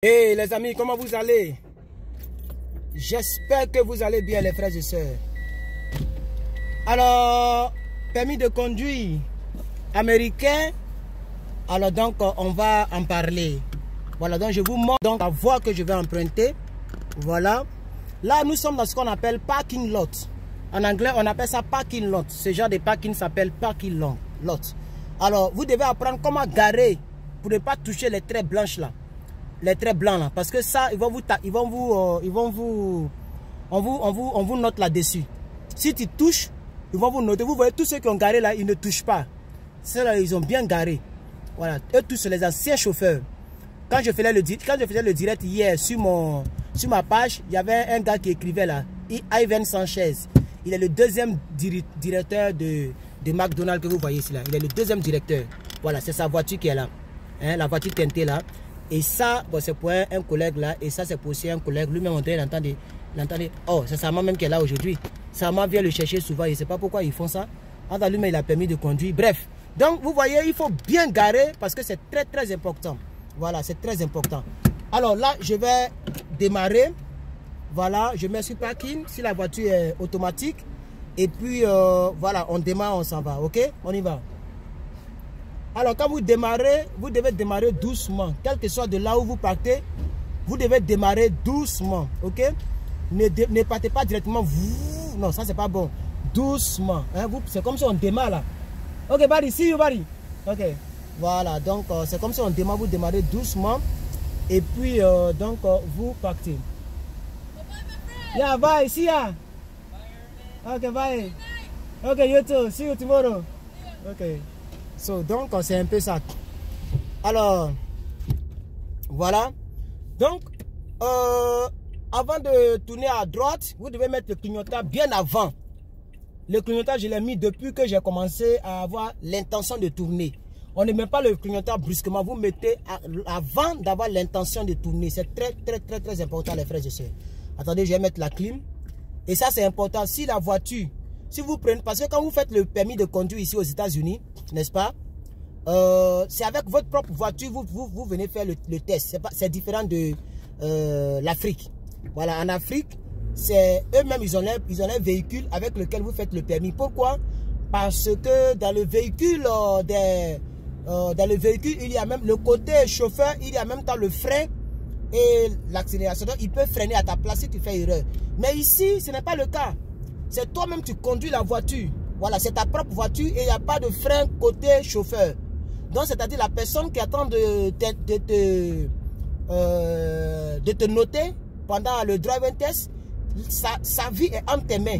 Hey les amis, comment vous allez? J'espère que vous allez bien les frères et sœurs. Alors, permis de conduire américain. Alors donc, on va en parler. Voilà, donc je vous montre donc la voie que je vais emprunter. Voilà. Là, nous sommes dans ce qu'on appelle parking lot. En anglais, on appelle ça parking lot. Ce genre de parking s'appelle parking lot. Alors, vous devez apprendre comment garer pour ne pas toucher les traits blanches là. Les traits blancs là, parce que ça, on vous note là-dessus. Si tu touches, ils vont vous noter. Vous voyez tous ceux qui ont garé là, ils ne touchent pas. Ceux-là, ils ont bien garé. Voilà, eux tous les anciens chauffeurs. Quand je faisais le direct hier sur ma page, il y avait un gars qui écrivait là, Ivan Sanchez. Il est le deuxième directeur de McDonald's que vous voyez ici là. Il est le deuxième directeur. Voilà, c'est sa voiture qui est là. Hein, la voiture teintée là. Et ça, bon, c'est pour un collègue là. Et ça, c'est pour aussi un collègue. Lui-même, on l'entendait. Oh, c'est sa maman même qui est là aujourd'hui. Sa maman vient le chercher souvent. Je ne sais pas pourquoi ils font ça. Lui-même, il a permis de conduire. Bref. Donc, vous voyez, il faut bien garer parce que c'est très, très important. Voilà, c'est très important. Alors là, je vais démarrer. Voilà, je mets sur parking si la voiture est automatique. Et puis, voilà, on démarre, on s'en va. OK? On y va. Alors, quand vous démarrez, vous devez démarrer doucement. Quel que soit de là où vous partez, vous devez démarrer doucement. OK? Ne partez pas directement. Non, ça, c'est pas bon. Doucement. Hein? C'est comme si on démarre là. OK, buddy, see you, buddy. OK. Voilà, donc, c'est comme si on démarre. Vous démarrez doucement. Et puis, donc, vous partez. Yeah, bye. See ya. OK, bye. OK, you too. See you tomorrow. OK. So, donc, c'est un peu ça. Alors, voilà. Donc, avant de tourner à droite, vous devez mettre le clignotant bien avant. Le clignotant, je l'ai mis depuis que j'ai commencé à avoir l'intention de tourner. On ne met pas le clignotant brusquement. Vous mettez avant d'avoir l'intention de tourner. C'est très, très, très, très important, les frères et sœurs. Attendez, je vais mettre la clim. Et ça, c'est important. Si la voiture... Si vous prenez, parce que quand vous faites le permis de conduire ici aux États-Unis, n'est-ce pas? C'est avec votre propre voiture, vous venez faire le test. C'est différent de l'Afrique. Voilà, en Afrique, c'est eux-mêmes, ils ont un véhicule avec lequel vous faites le permis. Pourquoi? Parce que dans le véhicule, il y a même le côté chauffeur, il y a même temps le frein et l'accélération. Donc, il peut freiner à ta place si tu fais erreur. Mais ici, ce n'est pas le cas. C'est toi-même qui conduis la voiture. Voilà, c'est ta propre voiture et il n'y a pas de frein côté chauffeur. Donc, c'est-à-dire la personne qui attend de te noter pendant le driving test, sa vie est entre tes mains.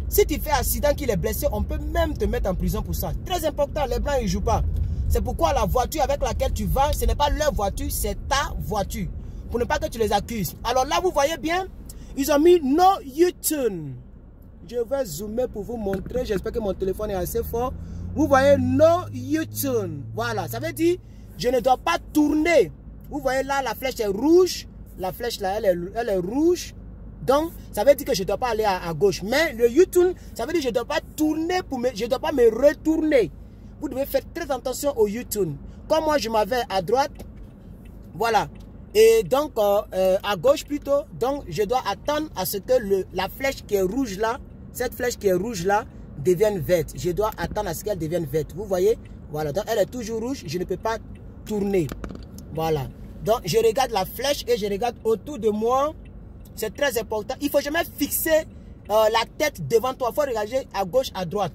Si tu fais accident, qu'il est blessé, on peut même te mettre en prison pour ça. Très important, les blancs, ils ne jouent pas. C'est pourquoi la voiture avec laquelle tu vas, ce n'est pas leur voiture, c'est ta voiture. Pour ne pas que tu les accuses. Alors là, vous voyez bien, ils ont mis no U-turn. Je vais zoomer pour vous montrer. J'espère que mon téléphone est assez fort. Vous voyez, no U-turn. Voilà, ça veut dire, je ne dois pas tourner. Vous voyez là, la flèche est rouge. La flèche là, elle est rouge. Donc, ça veut dire que je ne dois pas aller à gauche. Mais le U-turn, ça veut dire que je ne dois pas tourner, je ne dois pas me retourner. Vous devez faire très attention au U-turn. Comme moi, je m'avais à droite. Voilà. Et donc, à gauche plutôt. Donc, je dois attendre à ce que la flèche qui est rouge là, cette flèche qui est rouge là, devienne verte. Je dois attendre à ce qu'elle devienne verte. Vous voyez? Voilà. Donc, elle est toujours rouge. Je ne peux pas tourner. Voilà. Donc, je regarde la flèche et je regarde autour de moi. C'est très important. Il ne faut jamais fixer la tête devant toi. Il faut regarder à gauche, à droite.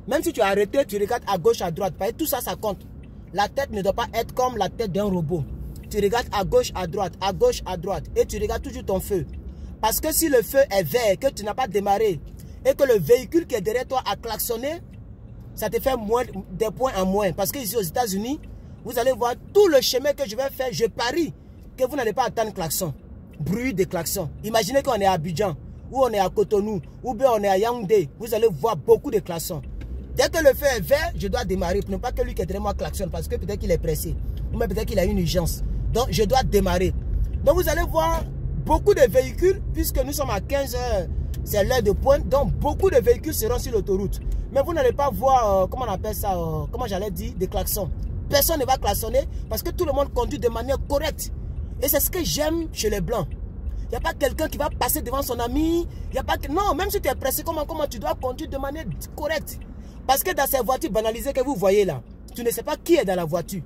Même si tu es arrêté, tu regardes à gauche, à droite. Parce que tout ça, ça compte. La tête ne doit pas être comme la tête d'un robot. Tu regardes à gauche, à droite, à gauche, à droite. Et tu regardes toujours ton feu. Parce que si le feu est vert, que tu n'as pas démarré, et que le véhicule qui est derrière toi a klaxonné, ça te fait des points en moins. Parce que ici aux États-Unis, vous allez voir tout le chemin que je vais faire. Je parie que vous n'allez pas attendre klaxon. Bruit de klaxon. Imaginez qu'on est à Abidjan, ou on est à Cotonou, ou bien on est à Yaoundé. Vous allez voir beaucoup de klaxons. Dès que le feu est vert, je dois démarrer. Pour ne pas que lui qui est derrière moi klaxonne. Parce que peut-être qu'il est pressé. Ou même peut-être qu'il a une urgence. Donc, je dois démarrer. Donc, vous allez voir beaucoup de véhicules, puisque nous sommes à 15 h, c'est l'heure de pointe. Donc, beaucoup de véhicules seront sur l'autoroute. Mais vous n'allez pas voir, comment on appelle ça, comment j'allais dire, des klaxons. Personne ne va klaxonner parce que tout le monde conduit de manière correcte. Et c'est ce que j'aime chez les Blancs. Il n'y a pas quelqu'un qui va passer devant son ami. Il y a pas que... Non, même si tu es pressé, comment tu dois conduire de manière correcte. Parce que dans ces voitures banalisées que vous voyez là, tu ne sais pas qui est dans la voiture.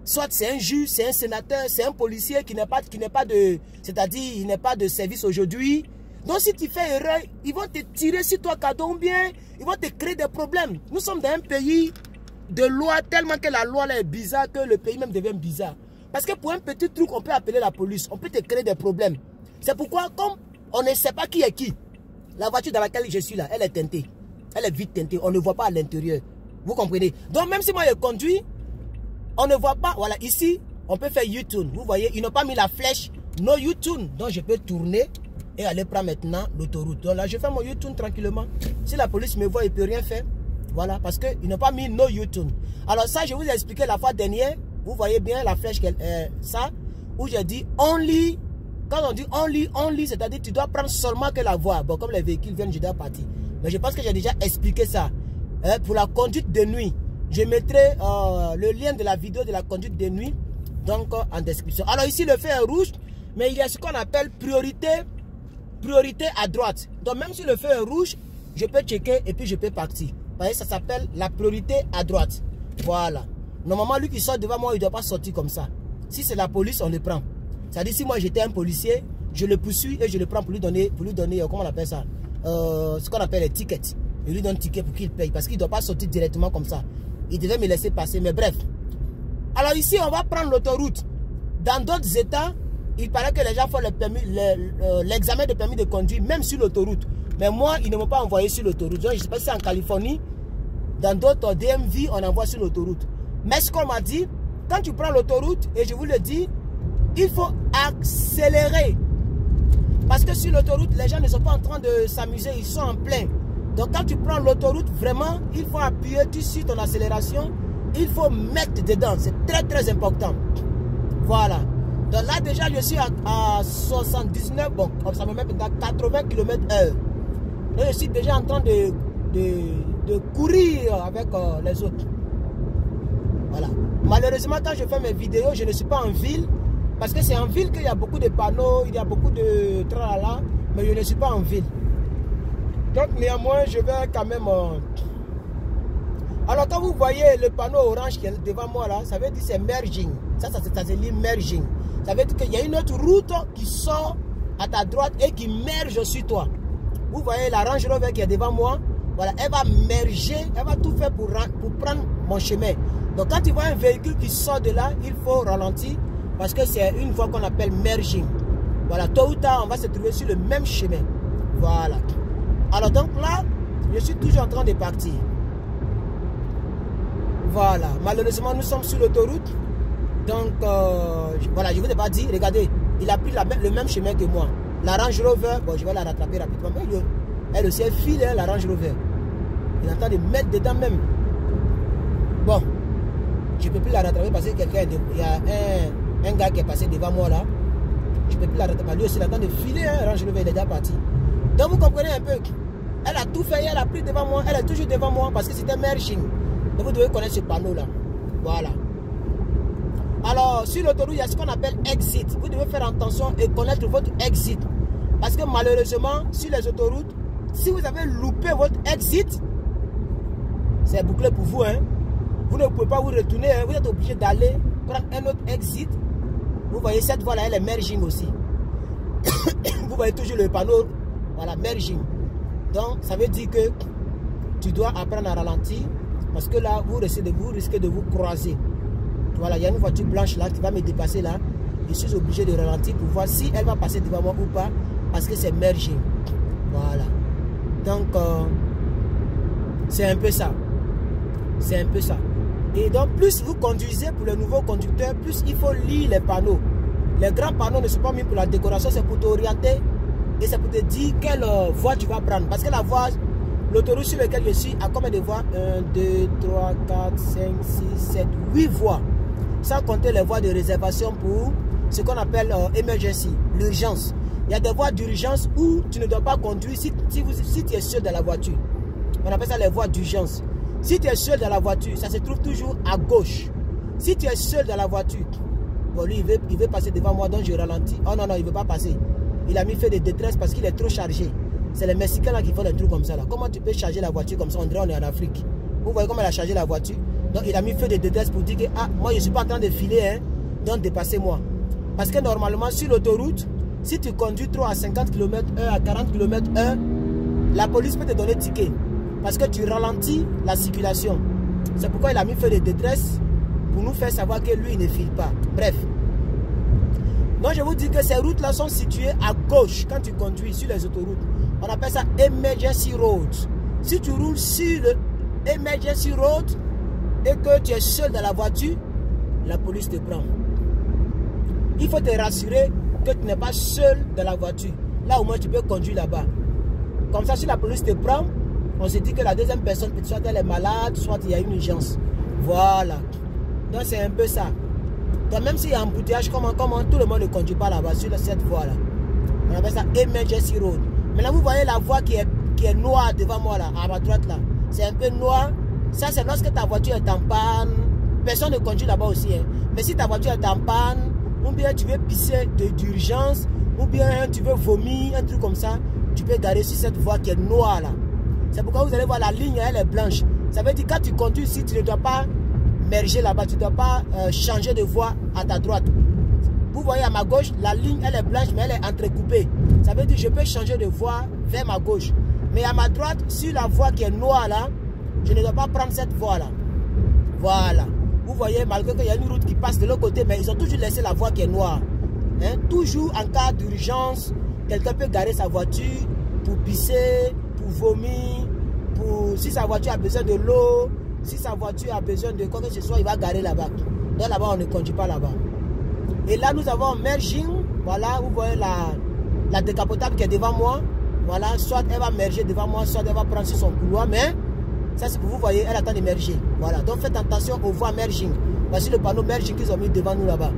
Soit c'est un juge, c'est un sénateur, c'est un policier qui n'est pas de... C'est-à-dire, il n'est pas de service aujourd'hui. Donc si tu fais erreur, ils vont te tirer sur toi cadeau ou bien ils vont te créer des problèmes. Nous sommes dans un pays de loi tellement que la loi là est bizarre que le pays même devient bizarre. Parce que pour un petit truc, on peut appeler la police, on peut te créer des problèmes. C'est pourquoi, comme on ne sait pas qui est qui, la voiture dans laquelle je suis là, elle est teintée. Elle est vite teintée, on ne voit pas à l'intérieur. Vous comprenez? Donc même si moi je conduis, on ne voit pas. Voilà, ici, on peut faire U-turn. Vous voyez, ils n'ont pas mis la flèche no U-turn. Donc je peux tourner et aller prendre maintenant l'autoroute. Donc là, je fais mon U-turn tranquillement. Si la police me voit, il ne peut rien faire. Voilà, parce qu'ils n'ont pas mis no U-turn. Alors ça, je vous ai expliqué la fois dernière. Vous voyez bien la flèche, ça, où j'ai dit only. Quand on dit only, c'est-à-dire tu dois prendre seulement que la voie. Bon, comme les véhicules viennent, je dois partir. Mais je pense que j'ai déjà expliqué ça. Pour la conduite de nuit, je mettrai le lien de la vidéo de la conduite de nuit donc en description. Alors ici, le feu est rouge, mais il y a ce qu'on appelle priorité à droite. Donc même si le feu est rouge, je peux checker et puis je peux partir. Vous voyez, ça s'appelle la priorité à droite. Voilà. Normalement, lui qui sort devant moi, il ne doit pas sortir comme ça. Si c'est la police, on le prend. C'est-à-dire, si moi j'étais un policier, je le poursuis et je le prends pour lui donner comment on appelle ça, ce qu'on appelle les tickets. Je lui donne un ticket pour qu'il paye parce qu'il ne doit pas sortir directement comme ça. Il devait me laisser passer, mais bref. Alors ici, on va prendre l'autoroute. Dans d'autres États, il paraît que les gens font l'examen de permis de conduire, même sur l'autoroute. Mais moi, ils ne m'ont pas envoyé sur l'autoroute. Je ne sais pas si c'est en Californie, dans d'autres DMV, on envoie sur l'autoroute. Mais ce qu'on m'a dit, quand tu prends l'autoroute, et je vous le dis, il faut accélérer. Parce que sur l'autoroute, les gens ne sont pas en train de s'amuser, ils sont en plein. Donc quand tu prends l'autoroute, vraiment, il faut appuyer sur ton accélération. Il faut mettre dedans, c'est très très important. Voilà. Donc là déjà, je suis à 79, bon, ça me met à 80 km/h. Donc je suis déjà en train de courir avec les autres. Voilà. Malheureusement, quand je fais mes vidéos, je ne suis pas en ville. Parce que c'est en ville qu'il y a beaucoup de panneaux, il y a beaucoup de tralala, mais je ne suis pas en ville. Donc néanmoins, je vais quand même... Alors quand vous voyez le panneau orange qui est devant moi là, ça veut dire c'est merging. Ça se lit merging. Ça veut dire qu'il y a une autre route qui sort à ta droite et qui merge sur toi. Vous voyez la Range Rover qui est devant moi. Voilà, elle va merger, elle va tout faire pour prendre mon chemin. Donc quand tu vois un véhicule qui sort de là, il faut ralentir. Parce que c'est une voie qu'on appelle merging. Voilà, tôt ou tard, on va se trouver sur le même chemin. Voilà. Alors donc là, je suis toujours en train de partir. Voilà. Malheureusement, nous sommes sur l'autoroute. Donc, voilà, je ne vous ai pas dit, regardez, il a pris le même chemin que moi. La Range Rover, bon, je vais la rattraper rapidement. Mais elle aussi, elle file, hein, la Range Rover. Il est en train de mettre dedans même. Bon, je ne peux plus la rattraper parce que il y a un gars qui est passé devant moi là. Je ne peux plus la rattraper. Lui aussi, il est en train de filer, hein, Range Rover, il est déjà parti. Donc, vous comprenez un peu. Elle a tout fait, elle a pris devant moi. Elle est toujours devant moi parce que c'était merging. Donc, vous devez connaître ce panneau là. Voilà. Alors, sur l'autoroute, il y a ce qu'on appelle exit. Vous devez faire attention et connaître votre exit. Parce que malheureusement, sur les autoroutes, si vous avez loupé votre exit, c'est bouclé pour vous. Hein. Vous ne pouvez pas vous retourner. Hein. Vous êtes obligé d'aller prendre un autre exit. Vous voyez, cette voie-là, elle est merging aussi. Vous voyez toujours le panneau. Voilà, merging. Donc, ça veut dire que tu dois apprendre à ralentir. Parce que là, vous risquez de vous croiser. Voilà, il y a une voiture blanche là qui va me dépasser là. Je suis obligé de ralentir pour voir si elle va passer devant moi ou pas. Parce que c'est merging. Voilà. Donc, c'est un peu ça. C'est un peu ça. Et donc, plus vous conduisez pour les nouveaux conducteurs, plus il faut lire les panneaux. Les grands panneaux ne sont pas mis pour la décoration, c'est pour t'orienter. Et c'est pour te dire quelle voie tu vas prendre. Parce que la voie, l'autoroute sur laquelle je suis, a combien de voies? 1, 2, 3, 4, 5, 6, 7, 8 voies. Sans compter les voies de réservation pour ce qu'on appelle emergency, l'urgence. Il y a des voies d'urgence où tu ne dois pas conduire si tu es seul dans la voiture. On appelle ça les voies d'urgence. Si tu es seul dans la voiture, ça se trouve toujours à gauche. Si tu es seul dans la voiture, Bon, lui, il veut passer devant moi, donc je ralentis. Oh non, non, il ne veut pas passer. Il a mis fait de détresse parce qu'il est trop chargé. C'est les Mexicains là qui font des trucs comme ça. Là. Comment tu peux charger la voiture comme ça? On dirait on est en Afrique. Vous voyez comment il a chargé la voiture? Donc, il a mis fait de détresse pour dire que, ah, moi, je ne suis pas en train de filer, hein, donc dépassez-moi. Parce que normalement, sur l'autoroute, si tu conduis trop à 50 km/h, à 40 km/h, la police peut te donner ticket. Parce que tu ralentis la circulation. C'est pourquoi il a mis fait de détresse pour nous faire savoir que lui, il ne file pas. Bref. Donc, je vous dis que ces routes-là sont situées à gauche quand tu conduis sur les autoroutes. On appelle ça Emergency Road. Si tu roules sur le Emergency Road et que tu es seul dans la voiture, la police te prend. Il faut te rassurer que tu n'es pas seul dans la voiture. Là, au moins, tu peux conduire là-bas. Comme ça, si la police te prend, on se dit que la deuxième personne, soit elle est malade, soit il y a une urgence. Voilà. Donc, c'est un peu ça. Donc, même s'il y a un embouteillage, comment tout le monde ne conduit pas là-bas, sur cette voie-là. On appelle ça Emergency Road. Maintenant, vous voyez la voie qui est noire devant moi, là, à ma droite, là. C'est un peu noir. Ça, c'est lorsque ta voiture est en panne. Personne ne conduit là-bas aussi. Hein. Mais si ta voiture est en panne, ou bien tu veux pisser d'urgence, ou bien tu veux vomir, un truc comme ça, tu peux garer sur cette voie qui est noire, là. C'est pourquoi vous allez voir la ligne, elle est blanche. Ça veut dire que quand tu conduis ici, tu ne dois pas merger là-bas, tu ne dois pas changer de voie à ta droite. Vous voyez à ma gauche, la ligne, elle est blanche, mais elle est entrecoupée. Ça veut dire que je peux changer de voie vers ma gauche. Mais à ma droite, sur la voie qui est noire là, je ne dois pas prendre cette voie là. Voilà. Vous voyez, malgré qu'il y a une route qui passe de l'autre côté, mais ils ont toujours laissé la voie qui est noire. Hein? Toujours en cas d'urgence, quelqu'un peut garer sa voiture pour pisser, pour vomir, si sa voiture a besoin de l'eau, si sa voiture a besoin de quoi que ce soit, il va garer là-bas. Donc là-bas, on ne conduit pas là-bas. Et là, nous avons un merging. Voilà, vous voyez la décapotable qui est devant moi. Voilà, soit elle va merger devant moi, soit elle va prendre sur son couloir. Mais ça, c'est pour vous voyez, elle attend de merger. Voilà, donc faites attention aux voies merging. Voici le panneau merging qu'ils ont mis devant nous là-bas.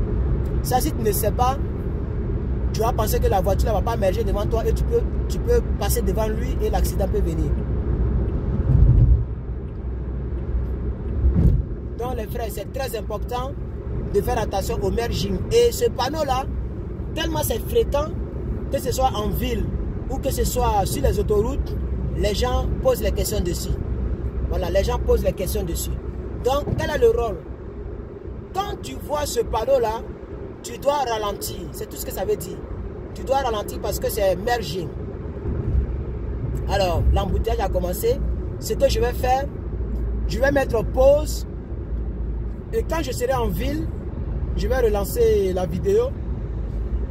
Ça, si tu ne sais pas, tu vas penser que la voiture ne va pas merger devant toi et tu peux passer devant lui et l'accident peut venir. Donc les frères, c'est très important de faire attention au merging. Et ce panneau-là, tellement c'est fréquent, que ce soit en ville ou que ce soit sur les autoroutes, les gens posent les questions dessus. Voilà, les gens posent les questions dessus. Donc, quel est le rôle? Quand tu vois ce panneau-là, tu dois ralentir. C'est tout ce que ça veut dire. Tu dois ralentir parce que c'est merging. Alors, l'embouteillage a commencé. Ce que je vais faire, je vais mettre pause. Et quand je serai en ville, je vais relancer la vidéo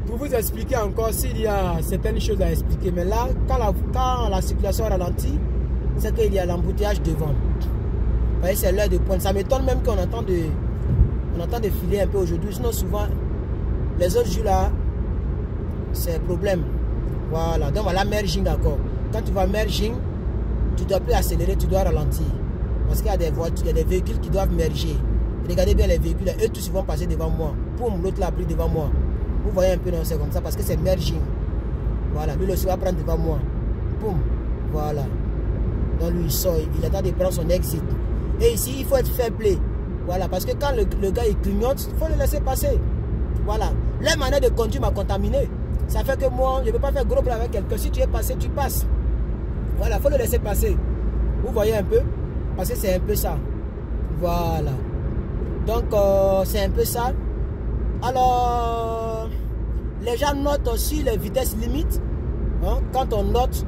pour vous expliquer encore s'il y a certaines choses à expliquer. Mais là, quand la circulation ralentit, c'est qu'il y a l'embouteillage devant. Vous voyez, c'est l'heure de pointe. Ça m'étonne même qu'on entend de filer un peu aujourd'hui. Sinon, souvent, les autres jours là, c'est un problème. Voilà. Donc voilà, merging d'accord. Quand tu vas merging, tu ne dois plus accélérer, tu dois ralentir. Parce qu'il y a des voitures, il y a des véhicules qui doivent merger. Regardez bien les véhicules, eux tous ils vont passer devant moi. Poum, l'autre l'a pris devant moi. Vous voyez un peu, non, c'est comme ça parce que c'est merging. Voilà, lui aussi va prendre devant moi. Poum, voilà. Donc lui il sort, il attend de prendre son exit. Et ici, il faut être fair play. Voilà, parce que quand le gars il clignote, il faut le laisser passer. Voilà. La manière de conduire m'a contaminé. Ça fait que moi, je ne peux pas faire gros bras avec quelqu'un. Si tu es passé, tu passes. Voilà, il faut le laisser passer. Vous voyez un peu? Parce que c'est un peu ça. Voilà. Donc, c'est un peu ça. Alors, les gens notent aussi les vitesses limites. Hein? Quand on note,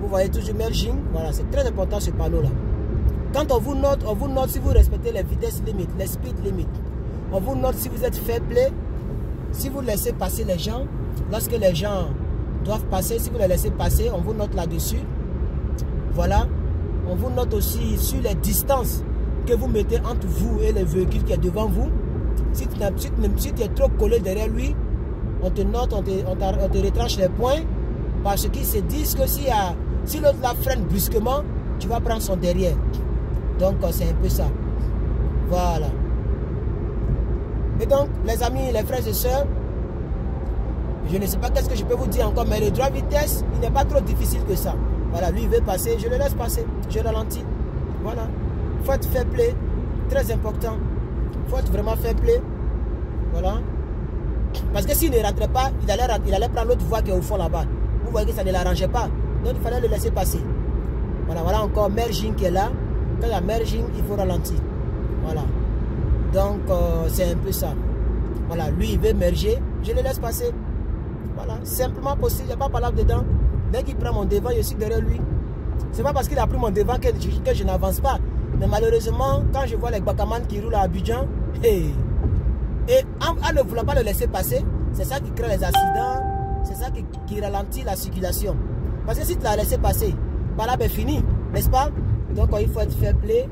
vous voyez toujours merging. Voilà, c'est très important ce panneau-là. Quand on vous note si vous respectez les vitesses limites, les speed limites. On vous note si vous êtes fair play, si vous laissez passer les gens. Lorsque les gens doivent passer, si vous les laissez passer, on vous note là-dessus. Voilà. On vous note aussi sur les distances que vous mettez entre vous et le véhicule qui est devant vous. Si tu es trop collé derrière lui, on te note, on te retranche les points. Parce qu'ils se disent que si l'autre la freine brusquement, tu vas prendre son derrière. Donc c'est un peu ça. Voilà. Et donc les amis, les frères et sœurs, je ne sais pas qu'est-ce que je peux vous dire encore, mais le droit vitesse, il n'est pas trop difficile que ça. Voilà, lui il veut passer, je le laisse passer, je ralentis. Voilà. Il faut être fair play, très important. Il faut être vraiment fair play. Voilà. Parce que s'il ne rentrait pas, il allait prendre l'autre voie qui est au fond là-bas. Vous voyez que ça ne l'arrangeait pas. Donc il fallait le laisser passer. Voilà, voilà encore merging qui est là. Quand il y a merging, il faut ralentir. Voilà. Donc c'est un peu ça. Voilà, lui il veut merger, je le laisse passer. Voilà, simplement possible, il n'y a pas de palabre dedans. Dès qu'il prend mon devant, je suis derrière lui. C'est pas parce qu'il a pris mon devant que je n'avance pas. Mais malheureusement, quand je vois les Bakaman qui roulent à Abidjan, et en ne voulant pas le laisser passer, c'est ça qui crée les accidents, c'est ça qui ralentit la circulation. Parce que si tu l'as laissé passer, palabre est fini, n'est-ce pas? Donc il faut être fair play.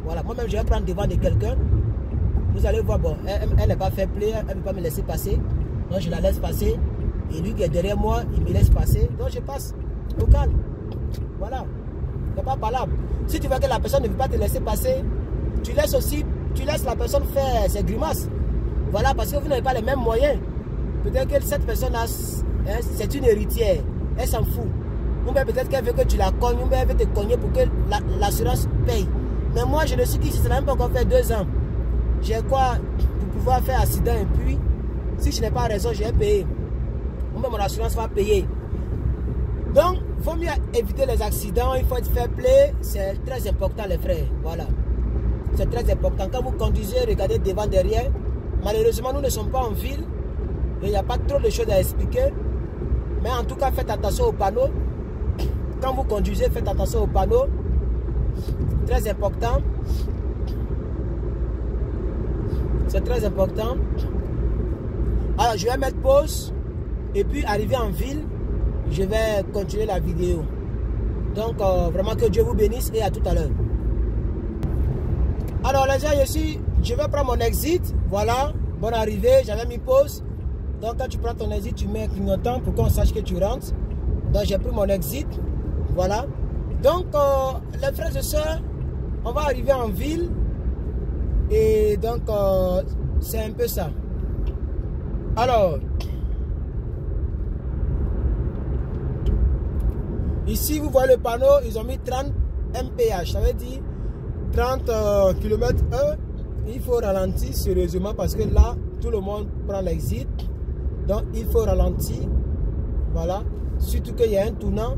Voilà, moi-même je vais prendre devant de quelqu'un. Vous allez voir, bon, elle n'est pas fair play, elle ne veut pas me laisser passer. Donc je la laisse passer. Et lui qui est derrière moi, il me laisse passer. Donc je passe au calme. Voilà. Il n'y a pas de palabre. Si tu vois que la personne ne veut pas te laisser passer, tu laisses la personne faire ses grimaces. Voilà, parce que vous n'avez pas les mêmes moyens. Peut-être que cette personne, c'est une héritière. Elle s'en fout. Ou bien peut-être qu'elle veut que tu la cognes, ou bien elle veut te cogner pour que l'assurance paye. Mais moi, je ne suis qu'ici, ça n'a même pas encore fait 2 ans. J'ai quoi pour pouvoir faire accident et puis, si je n'ai pas raison, je vais payer. Ou bien mon assurance va payer. Donc, il faut mieux éviter les accidents, il faut être fair play. C'est très important, les frères. Voilà. C'est très important. Quand vous conduisez, regardez devant, derrière. Malheureusement, nous ne sommes pas en ville. Il n'y a pas trop de choses à expliquer. Mais en tout cas, faites attention aux panneaux. Quand vous conduisez, faites attention aux panneaux. Très important. C'est très important. Alors, je vais mettre pause. Et puis, arriver en ville, je vais continuer la vidéo. Donc, vraiment que Dieu vous bénisse et à tout à l'heure. Alors, les gens, je vais prendre mon exit. Voilà, bonne arrivée. J'avais mis pause. Donc, quand tu prends ton exit, tu mets un clignotant pour qu'on sache que tu rentres. Donc, j'ai pris mon exit. Voilà. Donc, les frères et sœurs, on va arriver en ville. Et donc, c'est un peu ça. Alors, ici, vous voyez le panneau, ils ont mis 30 mph. Ça veut dire 30 km/h. Il faut ralentir sérieusement parce que là, tout le monde prend l'exit. Donc, il faut ralentir. Voilà. Surtout qu'il y a un tournant.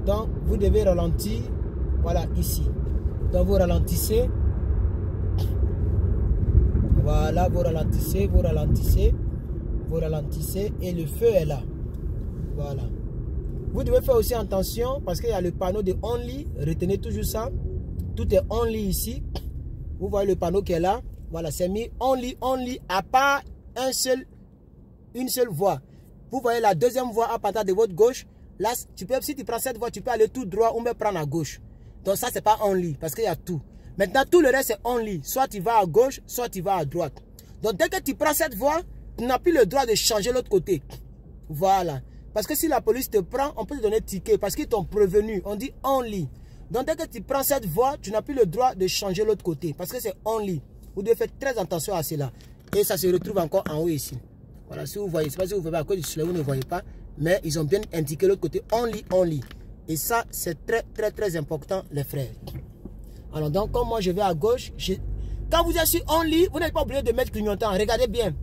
Donc, vous devez ralentir. Voilà, ici. Donc, vous ralentissez. Voilà, vous ralentissez, vous ralentissez. Vous ralentissez et le feu est là. Voilà. Vous devez faire aussi attention parce qu'il y a le panneau de only. Retenez toujours ça. Tout est only ici. Vous voyez le panneau qui est là. Voilà, c'est mis only, only, à part une seule voie. Vous voyez la deuxième voie à partir de votre gauche. Là, si tu prends cette voie, tu peux aller tout droit ou même prendre à gauche. Donc ça, c'est pas only parce qu'il y a tout. Maintenant, tout le reste, c'est only. Soit tu vas à gauche, soit tu vas à droite. Donc dès que tu prends cette voie, tu n'as plus le droit de changer l'autre côté. Voilà. Parce que si la police te prend, on peut te donner ticket. Parce qu'ils t'ont prévenu. On dit only. Donc dès que tu prends cette voie, tu n'as plus le droit de changer l'autre côté. Parce que c'est only. Vous devez faire très attention à cela. Et ça se retrouve encore en haut ici. Voilà, si vous voyez, c'est pas si vous voyez à cause du soleil, vous ne voyez pas. Mais ils ont bien indiqué l'autre côté only, only. Et ça, c'est très, très, très important, les frères. Alors donc, comme moi je vais à gauche, quand vous êtes sur only, vous n'êtes pas obligé de mettre clignotant. Regardez bien.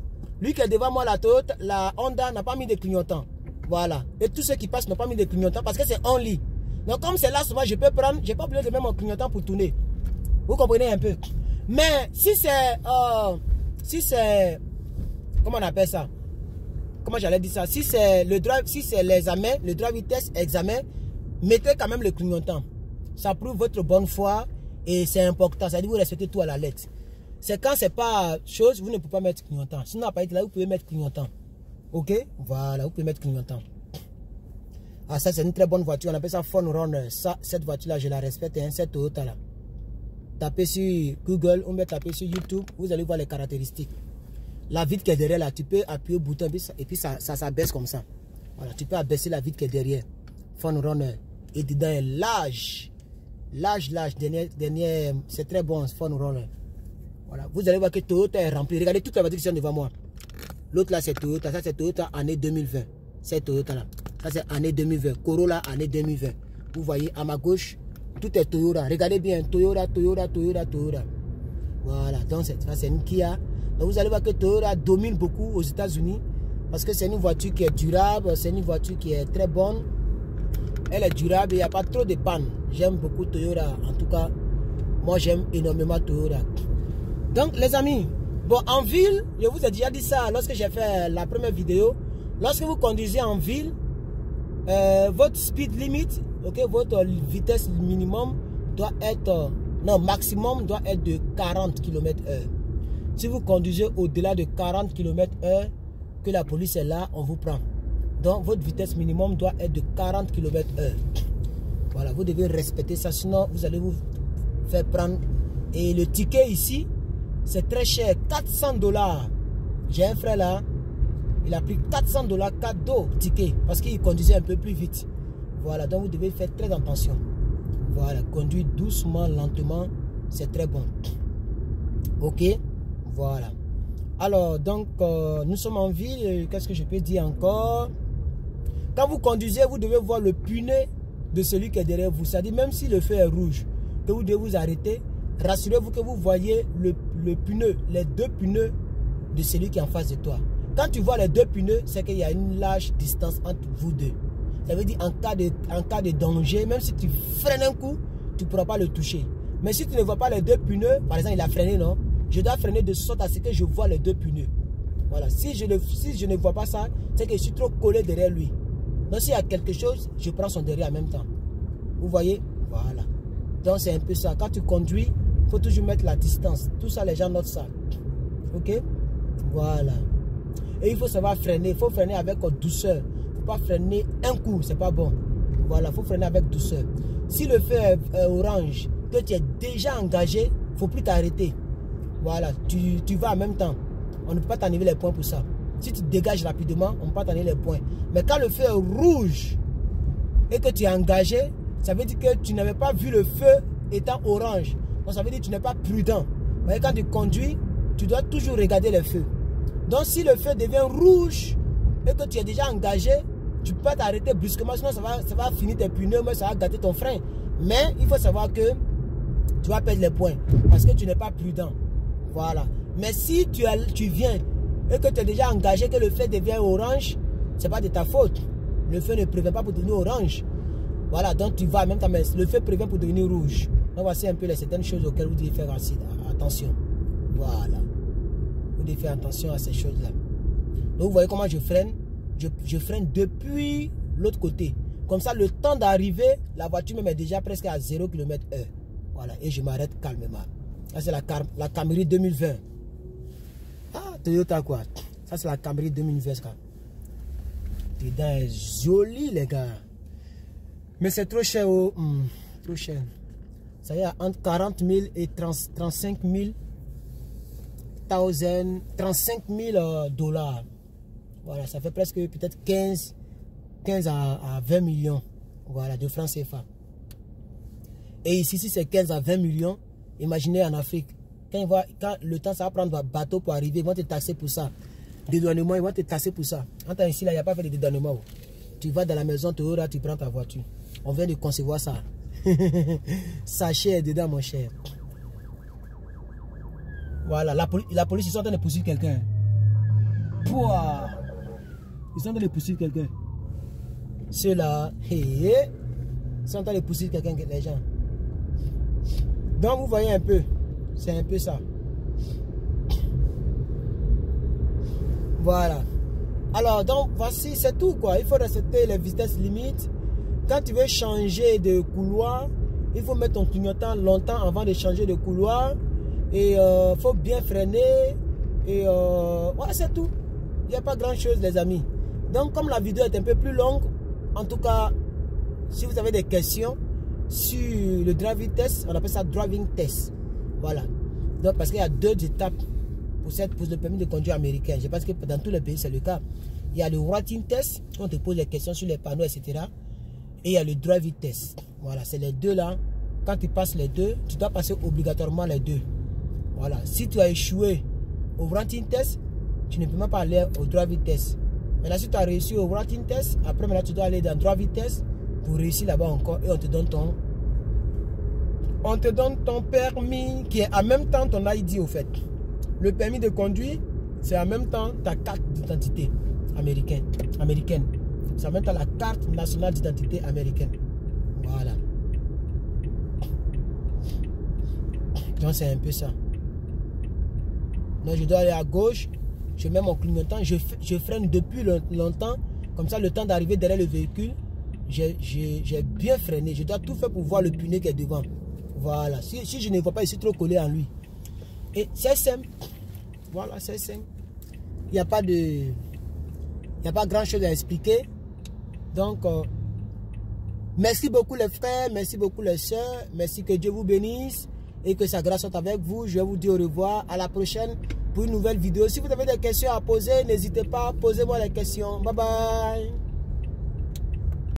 Lui qui est devant moi, la Honda n'a pas mis de clignotant. Voilà. Et tous ceux qui passent n'ont pas mis de clignotant parce que c'est only. Donc comme c'est là, moi je peux prendre, je n'ai pas obligé de mettre mon clignotant pour tourner. Vous comprenez un peu. Mais si c'est, comment on appelle ça? Comment j'allais dire ça? Si c'est le drive, si c'est l'examen, le drive test examen, mettez quand même le clignotant. Ça prouve votre bonne foi et c'est important. Ça dit vous respectez tout à la lettre. C'est quand c'est pas chose, vous ne pouvez pas mettre clignotant. Sinon, à partir de là, vous pouvez mettre clignotant. Ok? Voilà, vous pouvez mettre clignotant. Ah, ça, c'est une très bonne voiture. On appelle ça Fun Runner. Ça, cette voiture-là, je la respecte. Hein, cette Toyota-là. Tapez sur Google ou bien tapez sur YouTube. Vous allez voir les caractéristiques. La vitre qui est derrière, là, tu peux appuyer au bouton et puis ça s'abaisse comme ça. Voilà, tu peux abaisser la vitre qui est derrière. Fun Runner. Et dedans est large. Large. Dernier, c'est très bon, Fun Runner. Voilà, vous allez voir que Toyota est rempli. Regardez toutes les voitures qui sont devant moi. L'autre là, c'est Toyota. Ça, c'est Toyota année 2020. C'est Toyota là. Ça, c'est année 2020. Corolla année 2020. Vous voyez, à ma gauche, tout est Toyota. Regardez bien. Toyota. Voilà, donc ça, c'est une Kia. Donc, vous allez voir que Toyota domine beaucoup aux États-Unis. Parce que c'est une voiture qui est durable, c'est une voiture qui est très bonne. Elle est durable, il n'y a pas trop de panne. J'aime beaucoup Toyota. En tout cas, moi j'aime énormément Toyota. Donc les amis, bon en ville, je vous ai déjà dit ça lorsque j'ai fait la première vidéo. Lorsque vous conduisez en ville, votre speed limit, okay, votre vitesse minimum doit être, non maximum doit être de 40 km/h. Si vous conduisez au-delà de 40 km/h, que la police est là, on vous prend. Donc votre vitesse minimum doit être de 40 km/h. Voilà, vous devez respecter ça, sinon vous allez vous faire prendre. Et le ticket ici, c'est très cher, 400 $. J'ai un frère là, il a pris 400 $ cadeau ticket parce qu'il conduisait un peu plus vite. Voilà, donc vous devez faire très attention. Voilà, conduire doucement, lentement, c'est très bon. Ok, voilà. Alors, donc, nous sommes en ville. Qu'est-ce que je peux dire encore? Quand vous conduisez, vous devez voir le pneu de celui qui est derrière vous. C'est-à-dire, même si le feu est rouge, que vous devez vous arrêter, rassurez-vous que vous voyez le pneu, les deux pneus de celui qui est en face de toi. Quand tu vois les deux pneus, c'est qu'il y a une large distance entre vous deux. Ça veut dire en cas de danger, même si tu freines un coup, tu ne pourras pas le toucher. Mais si tu ne vois pas les deux pneus, par exemple, il a freiné, non? Je dois freiner de sorte à ce que je vois les deux pneus. Voilà. Si je ne vois pas ça, c'est que je suis trop collé derrière lui. Donc s'il y a quelque chose, je prends son derrière en même temps. Vous voyez? Voilà. Donc c'est un peu ça. Quand tu conduis, il faut toujours mettre la distance. Tout ça, les gens notent ça. Ok? Voilà. Et il faut savoir freiner. Il faut freiner avec douceur. Il ne faut pas freiner un coup. C'est pas bon. Voilà. Il faut freiner avec douceur. Si le feu est orange, que tu es déjà engagé, il ne faut plus t'arrêter. Voilà. Tu vas en même temps. On ne peut pas t'enlever les points pour ça. Si tu dégages rapidement, on ne peut pas t'enlever les points. Mais quand le feu est rouge et que tu es engagé, ça veut dire que tu n'avais pas vu le feu étant orange. Donc ça veut dire que tu n'es pas prudent. Mais quand tu conduis, tu dois toujours regarder le feu. Donc si le feu devient rouge et que tu es déjà engagé, tu peux t'arrêter brusquement, sinon ça va finir tes pneus, mais ça va gâter ton frein. Mais il faut savoir que tu vas perdre les points parce que tu n'es pas prudent. Voilà. Mais si tu viens et que tu es déjà engagé, que le feu devient orange, ce n'est pas de ta faute. Le feu ne prévient pas pour devenir orange. Voilà, donc tu vas en même temps, mais le feu prévient pour devenir rouge. Donc voici un peu les certaines choses auxquelles vous devez faire attention. Voilà. Vous devez faire attention à ces choses-là. Donc vous voyez comment je freine. Je freine depuis l'autre côté. Comme ça, le temps d'arriver, la voiture me met déjà presque à 0 km/h. Voilà, et je m'arrête calmement. Ça, c'est la Camry 2020. Ah, Toyota quoi. Ça, c'est la Camry 2020. Dedans est joli, les gars. Mais c'est trop cher. Oh, trop cher. Ça y est, entre 40 000 et 35 000 $. Voilà, ça fait presque peut-être 15 à 20 millions. Voilà, de francs CFA. Et ici, si c'est 15 à 20 millions, imaginez en Afrique, quand le temps ça va prendre un bateau pour arriver, ils vont te taxer pour ça. Dédouanement, ils vont te taxer pour ça. Entends ici, là, il n'y a pas fait de dédouanement. Tu vas dans la maison, tu prends ta voiture. On vient de concevoir ça. Sachet est dedans, mon cher. Voilà, la police, ils sont en train de poursuivre quelqu'un. Pouah! Ils sont en train de poursuivre quelqu'un. Ceux-là, ils sont en train de poursuivre quelqu'un, les gens. Donc, vous voyez un peu. C'est un peu ça. Voilà. Alors, donc, voici, c'est tout, quoi. Il faut respecter les vitesses limites. Quand tu veux changer de couloir, il faut mettre ton clignotant longtemps avant de changer de couloir. Et il faut bien freiner. Et voilà, c'est tout. Il n'y a pas grand-chose, les amis. Donc, comme la vidéo est un peu plus longue, en tout cas, si vous avez des questions sur le driving test, on appelle ça driving test. Voilà. Donc, parce qu'il y a 2 étapes pour le permis de conduire américain. Je pense que dans tous les pays, c'est le cas. Il y a le writing test, on te pose des questions sur les panneaux, etc. Et il y a le driving test. Voilà, c'est les deux là. Quand tu passes les deux, tu dois passer obligatoirement les deux. Voilà. Si tu as échoué au writing test, tu ne peux même pas aller au driving test. Maintenant, si tu as réussi au writing test, après maintenant tu dois aller dans le driving test pour réussir là-bas encore et on te donne ton permis qui est en même temps ton ID au fait. Le permis de conduire, c'est en même temps ta carte d'identité. américaine. Ça met à la carte nationale d'identité américaine. Voilà. Donc c'est un peu ça. Donc je dois aller à gauche. Je mets mon clignotant. Je freine depuis longtemps. Comme ça, le temps d'arriver derrière le véhicule, j'ai bien freiné. Je dois tout faire pour voir le pneu qui est devant. Voilà. Si je ne vois pas, je suis trop collé en lui. Et c'est simple. Voilà, c'est simple. Il n'y a pas grand chose à expliquer. Donc, merci beaucoup les frères, merci beaucoup les sœurs. Merci, que Dieu vous bénisse et que sa grâce soit avec vous. Je vais vous dire au revoir. À la prochaine pour une nouvelle vidéo. Si vous avez des questions à poser, n'hésitez pas, posez-moi les questions. Bye bye.